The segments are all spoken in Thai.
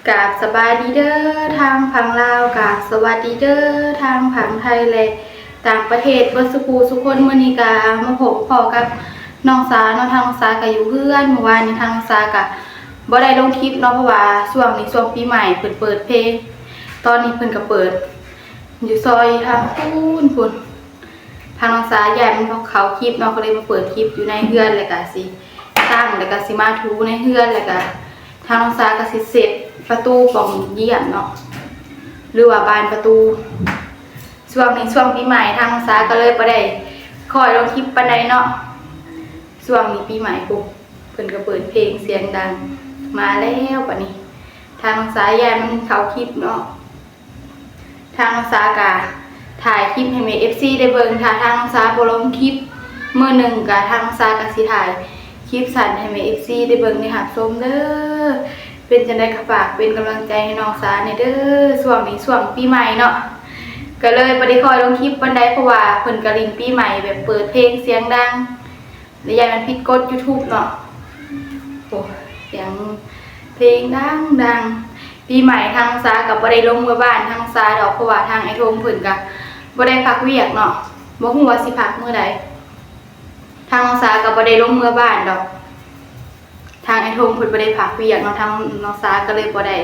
กราบสบายดีเด้อทางฝั่งลาวกราบสวัสดีเด้อทางฝั่งไทยและต่างประเทศเบิดสุขสุคนมื้อนี้ก็มาพบพอกับน้องสาเนาะทางน้องสาก็อยู่เพื่อนเมื่อวานนี้ทางน้องสาก็บ่ได้ลงคลิปเนาะเพราะว่าช่วงนี้ช่วงปีใหม่เพิ่นเปิดเพลงตอนนี้เพิ่นก็เปิดอยู่ซอยทางพุ่นทางน้องสาย้ายมันเขาคลิปเนาะก็เลยมาเปิดคลิปอยู่ในเฮือนแล้วก็สิตั้งแล้วก็สิมาถูในเฮือนแล้วก็ทางน้องสาก็สิเสร็จประตูของเยี่ยมเนาะหรือว่าบานประตูช่วงนี้ช่วงปีใหม่ทางน้องสาก็เลยบ่ได้คอยลงคลิปปานใดเนาะช่วงนี้ปีใหม่ปุ๊บเพิ่นก็เปิดเพลงเสียงดังมาแล้วบัดนี้ทางน้องสาย้ายมันเข้าคลิปเนาะทางน้องสาก็ถ่ายคลิปให้แม่ FC ได้เบิ่งถ้าทางน้องสาบ่ลงคลิปมื้อหนึ่งก็ทางน้องสาก็สิถ่ายคลิปสั้นให้แม่ FC ได้เบิ่งในหับชมเด้อเป็นจังได๋ก็ฝากเป็นกำลังใจให้น้องสาในเด้อช่วงนี้ช่วงปีใหม่เนาะก็เลยบ่ได้คอยลงคลิปปานใดเพราะว่าเพิ่นก็ลิ้นปีใหม่แบบเปิดเพลงเสียงดังแล้วยายมันผิดกฎ YouTube เนาะโอ้เสียงเพลงดังปีใหม่ทางสาก็บ่ได้ลงเมื่อบ้านทางสาดอกเพราะว่าทางไอ้ทงเพิ่นก็บ่ได้พักเวียกเนาะบ่ฮู้ว่าสิพักมื้อใดทางสาก็บ่ได้ลงเมื่อบ้านดอกทางไอ้ทงเพิ่นบ่ได้พักเวียกเนาะทางน้องสาก็เลยบ่ได้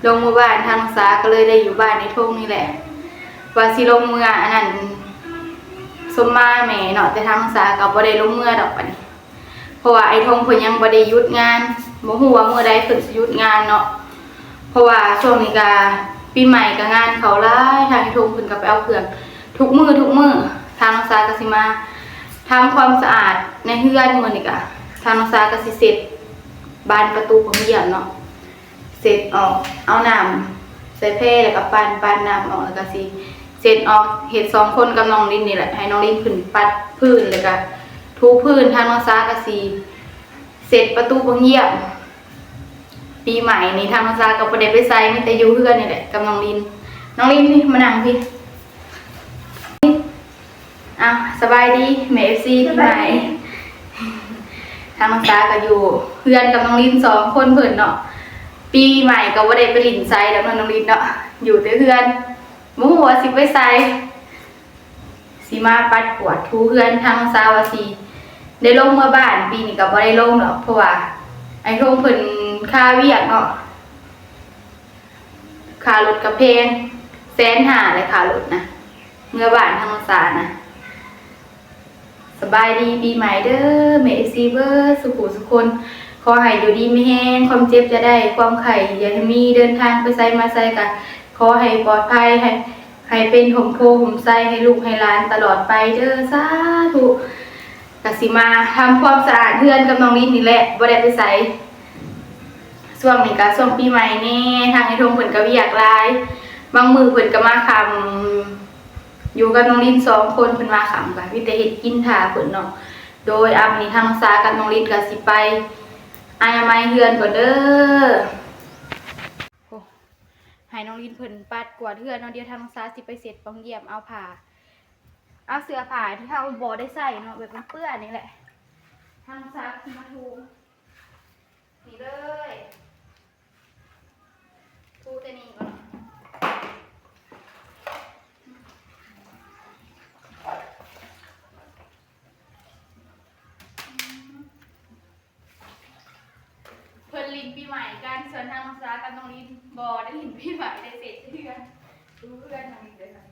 ลงเมื่อบ้านทางน้องสาก็เลยได้อยู่บ้านไอ้ทงนี่แหละว่าสิลงเมื่ออันนั้นสมมาแม่เนาะแต่ทางน้องสาก็บ่ได้ลงเมื่อดอกบัดนี้เพราะว่าไอ้ทงเพิ่นยังบ่ได้หยุดงานบ่ฮู้ว่ามื้อใดเพิ่นสิหยุดงานเนาะเพราะว่าช่วงนี้ก็ปีใหม่ก็งานเขาหลายทางไอ้ทงเพิ่นก็ไปเอาเครื่องทุกมื้อทางน้องสาก็สิมาทำความสะอาดในเฮือนมื้อนี้ก็ทางน้องสาก็สิเสร็จบานประตูของเยี่ยมเนาะเสร็จออกเอาน้ำใส่แพร่แล้วก็ปั่นน้ำออกแล้วก็สิเสร็จออกเฮ็ด2คนกับน้องลินนี่แหละให้น้องลินขึ้นปัดพื้นแล้วก็ถูพื้นทางน้องสาก็สิเสร็จประตูของเยี่ยมปีใหม่นี่ทางน้องสาก็บ่ได้ไปไสมีแต่อยู่เฮือนนี่แหละกับน้องลินนี่มานั่งพี่อ้าวสบายดีแม่ FC ปีใหม่ทางน้องสาก็อยู่เพื่อนกับน้องลิน2คนเพิ่นเนาะปีใหม่ก็บ่ได้ไปลิ้นไสแล้วน้องลินเนาะอยู่แต่เพื่อนบ่ฮู้ว่าสิไปไสสิมาปัดกวาดถูเพื่อนทางน้องสาว่าสิได้ลงเมื่อบ้านปีนี้ก็บ่ได้ลงหรอกเพราะว่าไอ้ทงเพิ่นค่าเวียกเนาะค่ารถก็แพง150,000เลยค่ารถนะเมื่อบ้านทางน้องสานะสบายดีปีใหม่เด้อแม่ FC เบิดสุขสุขคนขอให้อยู่ดีมีแรงความเจ็บจะได้ความไข้อย่าให้มีเดินทางไปไสมาไสก็ขอให้ปลอดภัยให้เป็นห่มโพห่มไสให้ลูกให้หลานตลอดไปเด้อสาธุก็สิมาทำความสะอาดเฮือนกับน้องลินนี่แหละบ่ได้ไปไสช่วงนี้ก็ช่วงปีใหม่นี่ทางไอ้ทงเพิ่นก็เวียกหลายบางมื้อเพิ่นก็มาค่ำอยู่กับน้องลิน2คนเพิ่นมาค่ำก็มีแต่เฮ็ดกินท่าเพิ่นเนาะโดยมื้อนี้ทางน้องสากับน้องลินก็สิไปอนามัยเฮือนก่อนเด้อโอ้ให้น้องลินเพิ่นปัดกวาดเฮือนเนาะเดี๋ยวทางน้องสาสิไปเสร็จปองเยี่ยมเอาเสื้อผ้าที่เฮาบ่ได้ใส่เนาะแบบมันเปื้อนนี่แหละทางน้องสาสิมาถูนี่เลยถูแต่นี่ก่อนเพิ่นลิ้นปีใหม่กันส่วนทางน้องสากับน้องลิ้นบ่ได้ลิ้นปีใหม่ได้เสร็จเดือนรู้เพื่อนน้องลิ้นเลยค่ะ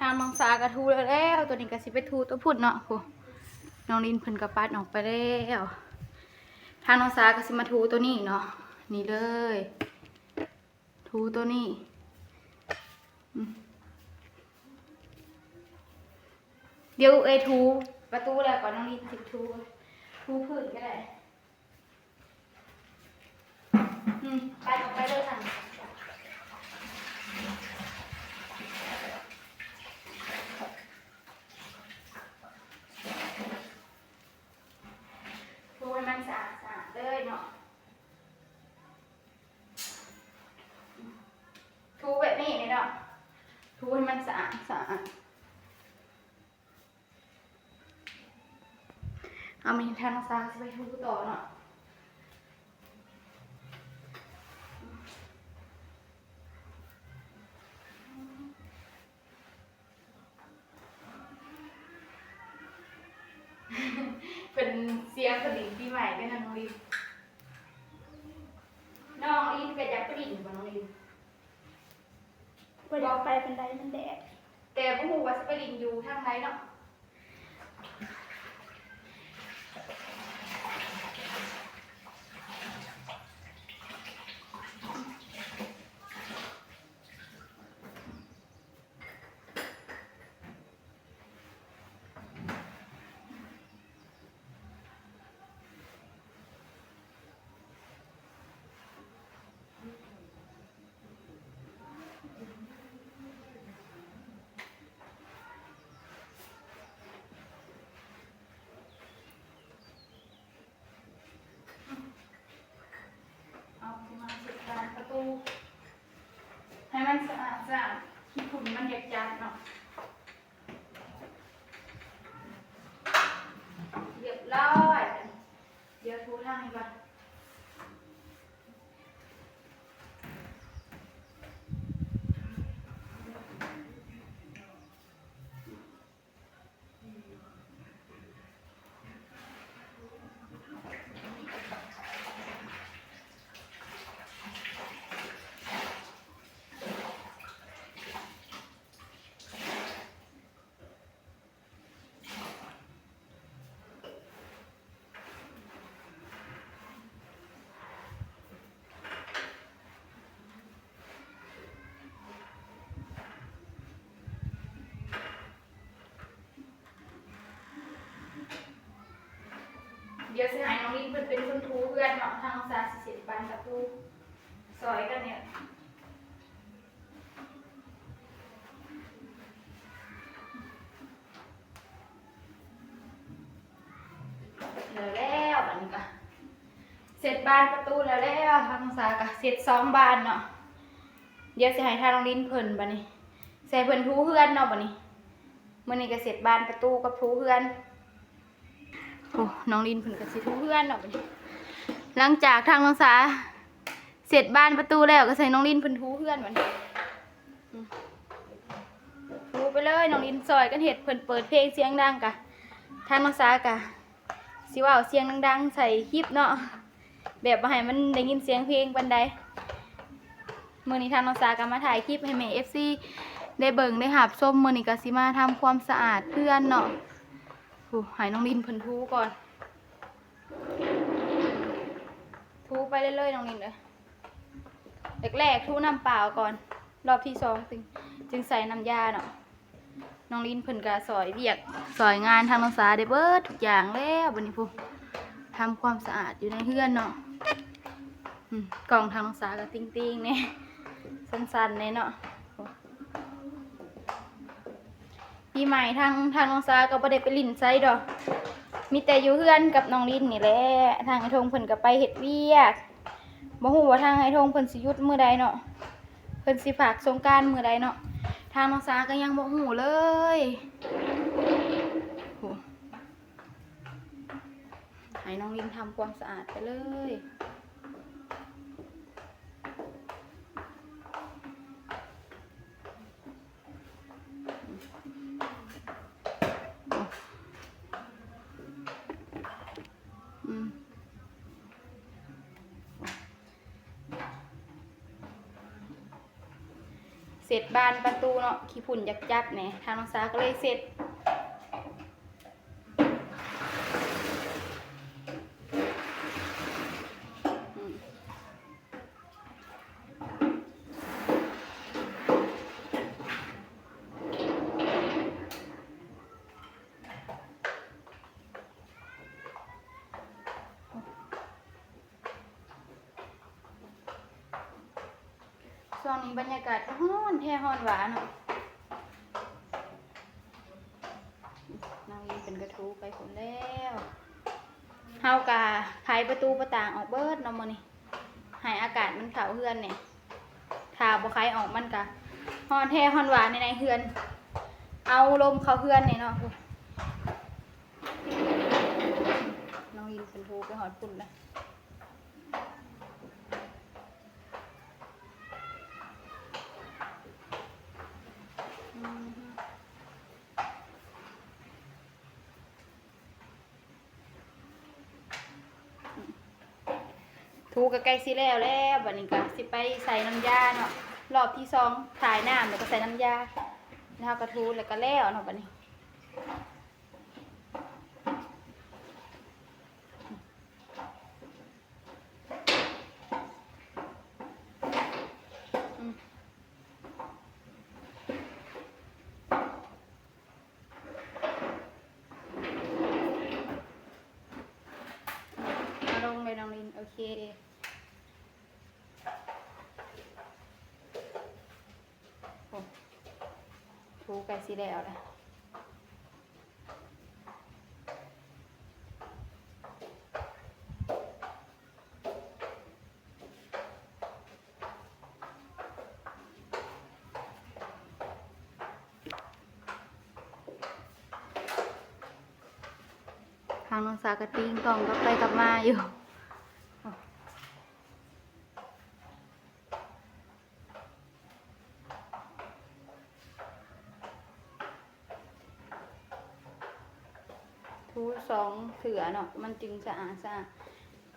างน้องสากระทูแล้วตัวนี้ก็สิไปทูตัวพุ่นเนาะโหน้องลินเพิ่นกระปัดออกไปแล้วทางน้องสาก็สิมาทูตัวนี้เนาะนี่เลยทูตัวนี้เดี๋ยวทูประตูแล้วก่อนน้องลินสิทูพื้นก็ได้ไปออกไปเลยค่ะทูให้มันสะอาดเลยเนาะทูแบบนี้เนาะทูให้มันสะอาดเอามีทางซ้ายไปทูต่อเนาะเป็นเสียงกระดิ่งปีใหม่ด้วยนะน้องลินก็อยากกระดิ่งกับน้องลินไปบอกไปเป็นไรมันแดดแต่พวกหมูว่าจะกระดิ่งอยู่ทางไหนเนาะประตูให้มันสะอาดที่ฝุ่นมันหยัดเนาะเรียบร้อยเดี๋ยวทูทางนี้ก่อนเดี๋ยวสิให้น้องลินเป็นคนทูเพื่อนเนาะทางศาสตร์ศิลปะประตูซอยกันเนี่ยแล้วอันนี้ก็เสร็จบานประตูแล้วทางศาสตร์ก็เสร็จ2 บานเนาะเดี๋ยวสิให้ทางน้องลินเพิ่นบัดนี้ใส่เพิ่นทูเพื่อนเนาะบัดนี้มื้อนี้ก็เสร็จบานประตูกับทูเพื่อนโอ้น้องลินเพิ่นก็สิทูเพื่อนเนาะบัดนี้หลังจากทางน้องสาเสร็จบานประตูแล้วก็ใส่น้องลินเพิ่นทูเพื่อนบัดนี้ทูไปเลยน้องลินซอยกันเฮ็ดเพิ่นเปิดเพลงเสียงดังกะทางน้องสากะสิว่าเสียงดังๆใส่คลิปเนาะแบบบ่ให้มันได้ยินเสียงเพลงปานใดมื้อนี้ทางน้องสาก็มาถ่ายคลิปให้แม่ FC ได้เบิ่งได้หับชมมื้อนี้ก็สิมาทำความสะอาดเพื่อนเนาะโอ้ให้น้องลินเพิ่นทูก่อนทูไปเรื่อยๆน้องลินเลยแรกๆทูน้ำเปล่าก่อนรอบที่2จึงใส่น้ำยาเนาะน้องลินเพิ่นก็ซอยเรียกซอยงานทางน้องสาได้เบิดทุกอย่างแล้วบัดนี้พูทำความสะอาดอยู่ในเฮือนเนาะกล่องทางน้องสาก็ติ้งๆเนี่ยสั้นๆเนี่ยเนาะปีใหม่ทางน้องสาก็บ่ได้ไปลิ้นไสดอกมีแต่อยู่เฮือนกับน้องลินนี่แหละทางไอ้ทงเพิ่นก็ไปเฮ็ดเวียกบ่ฮู้ว่าทางไอ้ทงเพิ่นสิหยุดมื้อใดเนาะเพิ่นสิฝากสงกรานต์มื้อใดเนาะทางน้องสาก็ยังบ่ฮู้เลยโหให้น้องลินทำความสะอาดไปเลย เสร็จบานประตูเนาะขี้ฝุ่นยักจับเนี่ยทางน้องสาก็เลยเสร็จช่วงนี้บรรยากาศฮ้อนแท้ฮ้อนหวานเนาะนางยินเป็นกระทูไปคนแล้วเฮากะไขประตูประต่างออกเบิดเนาะมื้อนี้ให้อากาศมันเข้าเฮือนเนี่ยถ้าบ่ไขออกมันกะฮ้อนแท้ฮ้อนหวานในเฮือนเอาลมเข้าเฮือนเนี่ยเนาะน้องยินเป็นทูไปหอดปุ่นนะทูก็ใกล้สิแล้วบัดนี้ก็สิไปใส่น้ำยาเนาะรอบที่2ถ่ายน้ำแล้วก็ใส่น้ำยาแล้วก็ทูแล้วก็แล้วเนาะบัดนี้มาลงเลยน้องลินโอเคทูใกล้สิแล้วแหละทางน้องสากระติ้งต้องกลับไปกลับมาอยู่ทู2เถื่อเนาะมันจึงสะอาด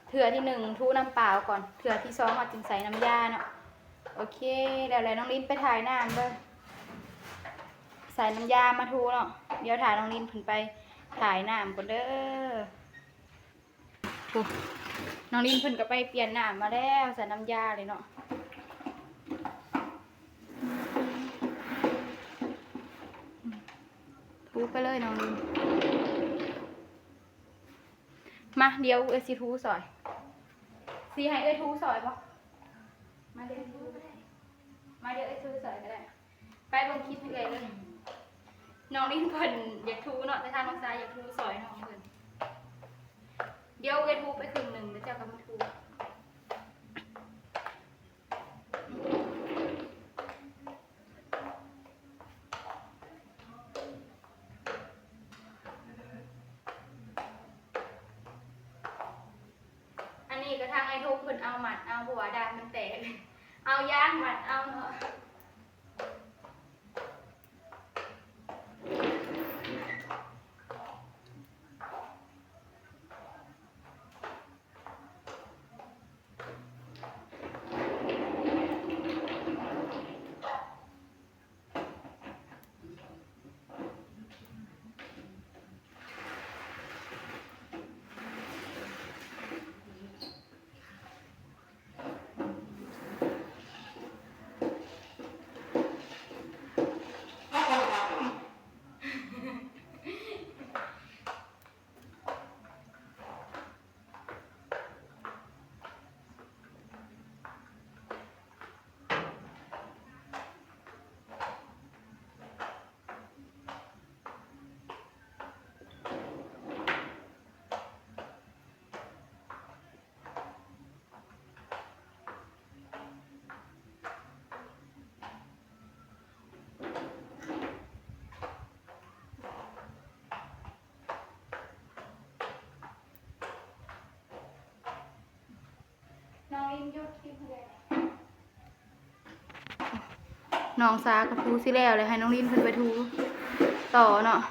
เถื่อที่1ทูน้ำเปล่าก่อนเถื่อที่2มาจึงใส่น้ำยาเนาะโอเคแล้วน้องลิ้นไปถ่ายน้ำเด้อใส่น้ำยามาทูเนาะเดี๋ยวถ่ายน้องลิ้นขึ้นไปถ่ายน้ำก่อนเด้อทูน้องลิ้นเพิ่นก็ไปเปลี่ยนน้ำมาแล้วใส่น้ำยาเลยเนาะทูไปเลยน้องลิ้นมาเดี๋ยวสิทูซอยสีให้ทูซอยบ่มาเดี๋ยวทูก็ได้มาเดี๋ยวทูซอยก็ได้ไปลงคลิปเลยน้องลิ้นเพิ่นอยากทูเนาะแต่ทางน้องสายอยากทูซอยน้องเพิ่นเดี๋ยวทูไปครึ่งหนึ่งแล้วเจ้าก็มาทูกระทั่งไอ้ทุกคนเอาหมัดเอาหัวดำมันแตกเอาย่างหมัดเอาเนาะน้องสากับทูสิแล้วเลยให้น้องลินเพิ่นไปทูต่อเนาะ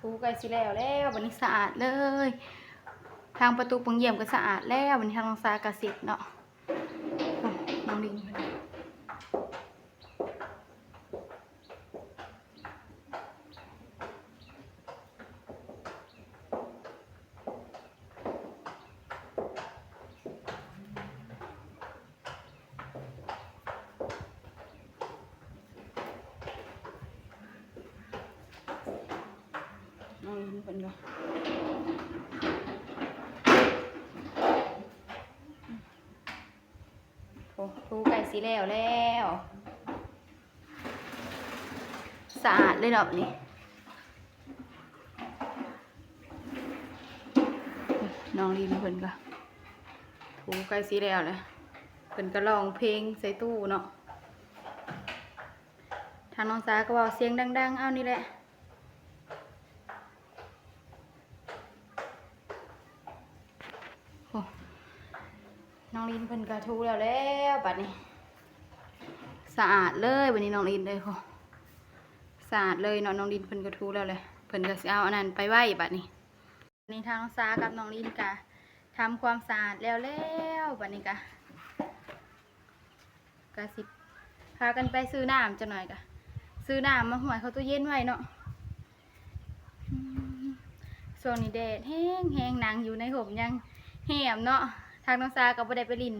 ถูไก่สิแล้ววันนี้สะอาดเลยทางประตูปังเยี่ยมก็สะอาดแล้ววันนี้ทางน้องซากระสิบเนาะน้องลิงน้องลิงเป็นไงถูไก่สิแล้วสะอาดเลยเนาะนี่น้องลินเพิ่นก็ถูไก่สิแล้วเลยเพิ่นก็ร้องเพลงใส่ตู้เนาะทางน้องสาก็บอกเสียงดังๆเอานี่แหละน้องลินเพิ่นก็ถูแล้วบัดนี้สะอาดเลยวันนี้น้องลินเลยค่ะสะอาดเลยเนาะน้องลินเพิ่นก็ถูแล้วเลยเพิ่นก็สิเอาอันนั้นไปไว้บัดนี้วันนี้ทางน้องสากับน้องลินก็ทำความสะอาดแล้วบัดนี้ก็สิพากันไปซื้อน้ำจะหน่อยกะซื้อน้ำมาหวยเขาตู้เย็นไว้เนาะส่วนนี้แดดแห้งนางอยู่ในห่มยังแหมเนาะทางน้องสากับบ่ได้ไปลิน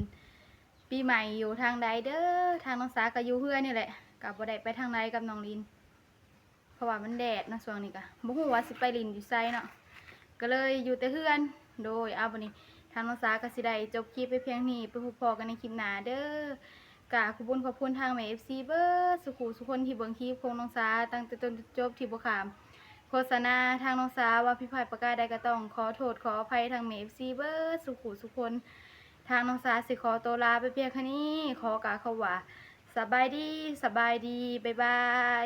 ปีใหม่อยู่ทางใดเด้อทางน้องสากับอยู่เพื่อนนี่แหละกับบ่ได้ไปทางใดกับน้องลินเพราะว่ามันแดดเนาะช่วงนี้กะบ่ฮู้ว่าสิไปลินอยู่ไสเนาะก็เลยอยู่แต่เพื่อนโดยเอาบัดนี้ทางน้องสาก็สิได้จบคลิปไปเพียงนี้ไปพบพอกันในคลิปหน้าเด้อกะขอบคุณทางแม่ FC เบิร์สุขุสุคนที่เบิ่งคลิปของน้องสาตั้งแต่ต้นจบที่บ่ขามโฆษณาทางน้องสาว่าผิดพลาดประการใดก็ต้องขอโทษขออภัยทางแม่ FC เบิร์สุขุสุคนทางน้องสาสิขอตัวลาไปเพียงแค่นี้ขอกล่าวคำว่าสบายดีบ๊ายบาย